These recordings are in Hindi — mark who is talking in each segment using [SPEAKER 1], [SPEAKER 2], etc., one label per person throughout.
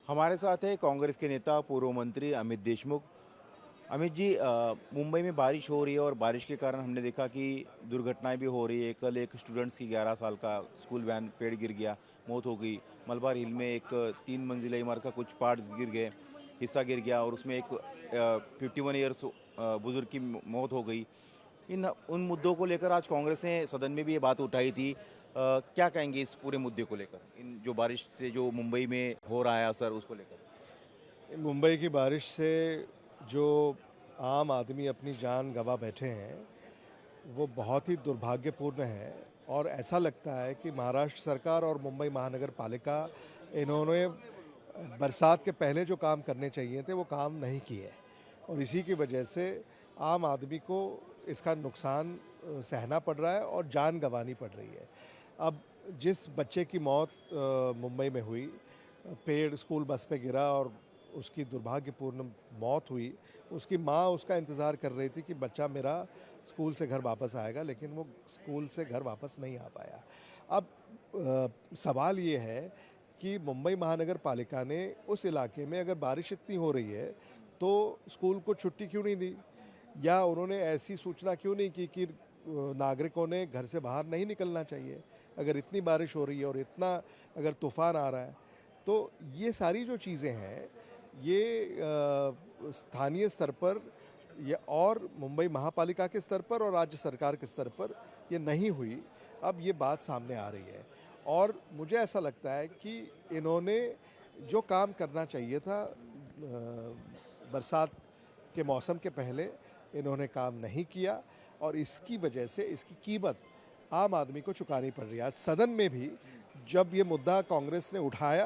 [SPEAKER 1] हमारे साथ है कांग्रेस के नेता पूर्व मंत्री अमित देशमुख। अमित जी, मुंबई में बारिश हो रही है और बारिश के कारण हमने देखा कि दुर्घटनाएं भी हो रही है। कल एक स्टूडेंट्स की 11 साल का स्कूल वैन पेड़ गिर गया, मौत हो गई। मलबार हिल में एक 3 मंजिला इमारत का कुछ पार्ट गिर गए, हिस्सा गिर गया और उसमें एक 51 ईयर्स बुजुर्ग की मौत हो गई। इन उन मुद्दों को लेकर आज कांग्रेस ने सदन में भी ये बात उठाई थी। क्या कहेंगे इस पूरे मुद्दे को लेकर, इन जो बारिश से जो मुंबई में हो रहा है असर, उसको लेकर?
[SPEAKER 2] मुंबई की बारिश से जो आम आदमी अपनी जान गंवा बैठे हैं वो बहुत ही दुर्भाग्यपूर्ण है। और ऐसा लगता है कि महाराष्ट्र सरकार और मुंबई महानगर पालिका इन्होंने बरसात के पहले जो काम करने चाहिए थे वो काम नहीं किए, और इसी की वजह से आम आदमी को इसका नुकसान सहना पड़ रहा है और जान गंवानी पड़ रही है। अब जिस बच्चे की मौत मुंबई में हुई, पेड़ स्कूल बस पे गिरा और उसकी दुर्भाग्यपूर्ण मौत हुई, उसकी माँ उसका इंतज़ार कर रही थी कि बच्चा मेरा स्कूल से घर वापस आएगा, लेकिन वो स्कूल से घर वापस नहीं आ पाया। अब सवाल ये है कि मुंबई महानगर पालिका ने उस इलाके में अगर बारिश इतनी हो रही है तो स्कूल को छुट्टी क्यों नहीं दी, या उन्होंने ऐसी सूचना क्यों नहीं की कि नागरिकों ने घर से बाहर नहीं निकलना चाहिए। अगर इतनी बारिश हो रही है और इतना अगर तूफ़ान आ रहा है, तो ये सारी जो चीज़ें हैं ये स्थानीय स्तर पर ये और मुंबई महापालिका के स्तर पर और राज्य सरकार के स्तर पर ये नहीं हुई। अब ये बात सामने आ रही है और मुझे ऐसा लगता है कि इन्होंने जो काम करना चाहिए था बरसात के मौसम के पहले, इन्होंने काम नहीं किया और इसकी वजह से इसकी कीमत आम आदमी को चुकानी पड़ रही है। आज सदन में भी जब ये मुद्दा कांग्रेस ने उठाया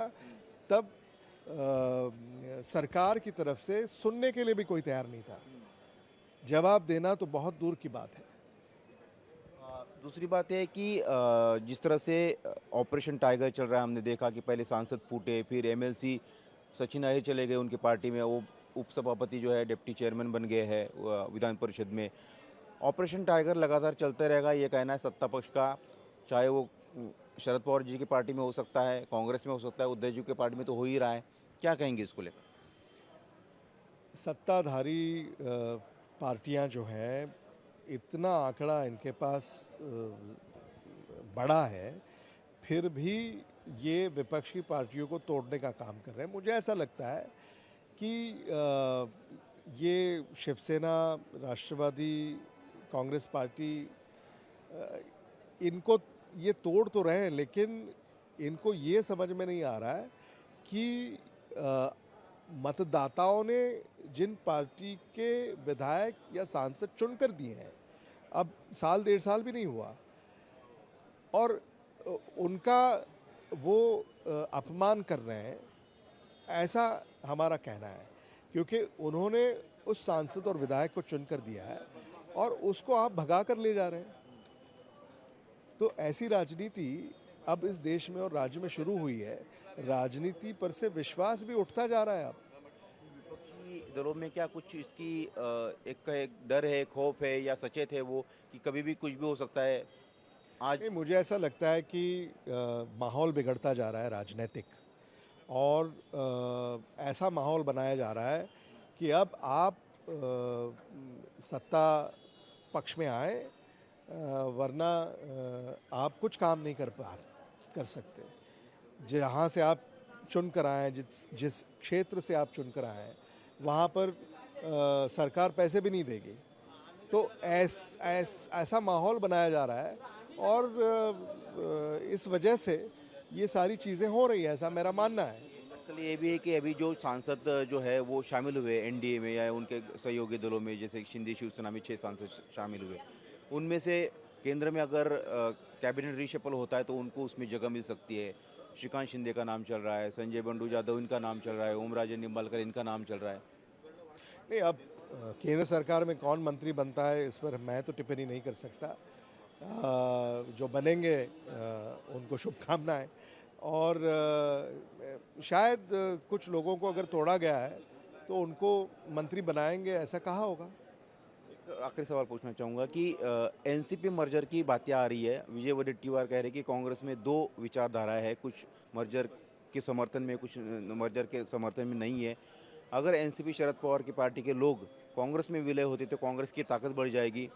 [SPEAKER 2] तब सरकार की तरफ से सुनने के लिए भी कोई तैयार नहीं था। जवाब देना तो बहुत दूर की बात है।
[SPEAKER 1] दूसरी बात है कि जिस तरह से ऑपरेशन टाइगर चल रहा है, हमने देखा कि पहले सांसद फूटे, फिर एमएलसी सचिन अहिर चले गए उनके पार्टी में, वो उपसभापति जो है डिप्टी चेयरमैन बन गए हैं विधान परिषद में। ऑपरेशन टाइगर लगातार चलता रहेगा, ये कहना है सत्ता पक्ष का। चाहे वो शरद पवार जी की पार्टी में हो सकता है, कांग्रेस में हो सकता है, उद्धव जी की पार्टी में तो हो ही रहा है। क्या कहेंगे इसको लेकर?
[SPEAKER 2] सत्ताधारी पार्टियां जो हैं, इतना आंकड़ा इनके पास बड़ा है, फिर भी ये विपक्षी पार्टियों को तोड़ने का काम कर रहे हैं। मुझे ऐसा लगता है कि ये शिवसेना, राष्ट्रवादी कांग्रेस पार्टी इनको ये तोड़ तो रहे हैं, लेकिन इनको ये समझ में नहीं आ रहा है कि मतदाताओं ने जिन पार्टी के विधायक या सांसद चुनकर दिए हैं, अब साल 1.5 साल भी नहीं हुआ, और उनका वो अपमान कर रहे हैं, ऐसा हमारा कहना है। क्योंकि उन्होंने उस सांसद और विधायक को चुनकर दिया है और उसको आप भगा कर ले जा रहे हैं। तो ऐसी राजनीति अब इस देश में और राज्य में शुरू हुई है। राजनीति पर से विश्वास भी उठता जा रहा है अब।
[SPEAKER 1] विपक्षी दलों में क्या कुछ इसकी एक डर है, खौफ है, या सचेत है वो कि कभी भी कुछ भी हो सकता है? आज
[SPEAKER 2] नहीं, मुझे ऐसा लगता है कि माहौल बिगड़ता जा रहा है राजनीतिक, और ऐसा माहौल बनाया जा रहा है कि अब आप सत्ता पक्ष में आए, वरना आप कुछ काम नहीं कर सकते। जहाँ से आप चुन कर आए, जिस क्षेत्र से आप चुन कर आए, वहाँ पर सरकार पैसे भी नहीं देगी। तो ऐसा माहौल बनाया जा रहा है और इस वजह से ये सारी चीज़ें हो रही हैं, ऐसा मेरा मानना है।
[SPEAKER 1] आजकल ये भी है कि अभी जो सांसद जो है वो शामिल हुए एनडीए में या उनके सहयोगी दलों में, जैसे शिंदे शिवसेना में 6 सांसद शामिल हुए, उनमें से केंद्र में अगर कैबिनेट रीशफल होता है तो उनको उसमें जगह मिल सकती है। श्रीकांत शिंदे का नाम चल रहा है, संजय बंडू जाधव इनका नाम चल रहा है, ओम राजे निम्बालकर इनका नाम चल रहा है।
[SPEAKER 2] नहीं, अब केंद्र सरकार में कौन मंत्री बनता है इस पर मैं तो टिप्पणी नहीं कर सकता। जो बनेंगे उनको शुभकामनाएं। और शायद कुछ लोगों को अगर तोड़ा गया है तो उनको मंत्री बनाएंगे, ऐसा कहा होगा।
[SPEAKER 1] एक आखिरी सवाल पूछना चाहूँगा कि एनसीपी मर्जर की बातें आ रही है। विजय वडेट्टीवार कह रहे हैं कि कांग्रेस में 2 विचारधाराएं हैं, कुछ मर्जर के समर्थन में, कुछ मर्जर के समर्थन में नहीं है। अगर एनसीपी शरद पवार की पार्टी के लोग कांग्रेस में विलय होते तो कांग्रेस की ताकत बढ़ जाएगी।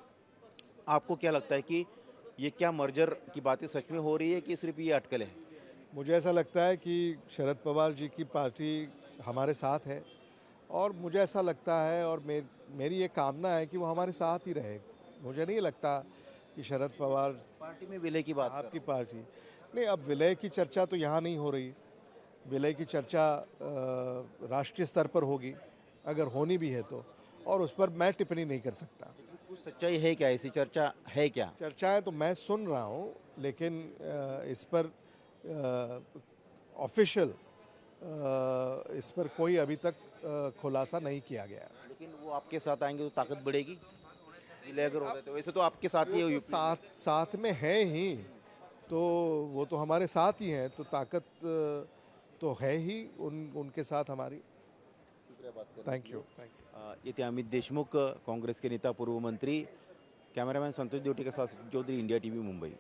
[SPEAKER 1] आपको क्या लगता है कि ये क्या मर्जर की बातें सच में हो रही है कि सिर्फ ये अटकल है?
[SPEAKER 2] मुझे ऐसा लगता है कि शरद पवार जी की पार्टी हमारे साथ है और मुझे ऐसा लगता है और मेरी ये कामना है कि वो हमारे साथ ही रहे। मुझे नहीं लगता कि शरद पवार
[SPEAKER 1] पार्टी में विलय की बात
[SPEAKER 2] आपकी पार्टी नहीं, अब विलय की चर्चा तो यहाँ नहीं हो रही। विलय की चर्चा राष्ट्रीय स्तर पर होगी, अगर होनी भी है तो, और उस पर मैं टिप्पणी नहीं कर सकता।
[SPEAKER 1] कुछ सच्चाई है क्या, ऐसी चर्चा है क्या?
[SPEAKER 2] चर्चाएं तो मैं सुन रहा हूँ, लेकिन इस पर ऑफिशियल इस पर कोई अभी तक खुलासा नहीं किया गया।
[SPEAKER 1] लेकिन वो आपके साथ आएंगे तो ताकत बढ़ेगी, विलय अगर होता है तो। वैसे तो आपके साथ ही है यूपी।
[SPEAKER 2] साथ में है ही, तो वो तो हमारे साथ ही हैं, तो ताकत तो है ही उनके साथ हमारी। Thank you.
[SPEAKER 1] ये थे अमित देशमुख, काँग्रेस के नेता, पूर्व मंत्री। कॅमेरामॅन संतोष देवटी के साथ चौधरी, इंडिया टीव्ही, मुंबई।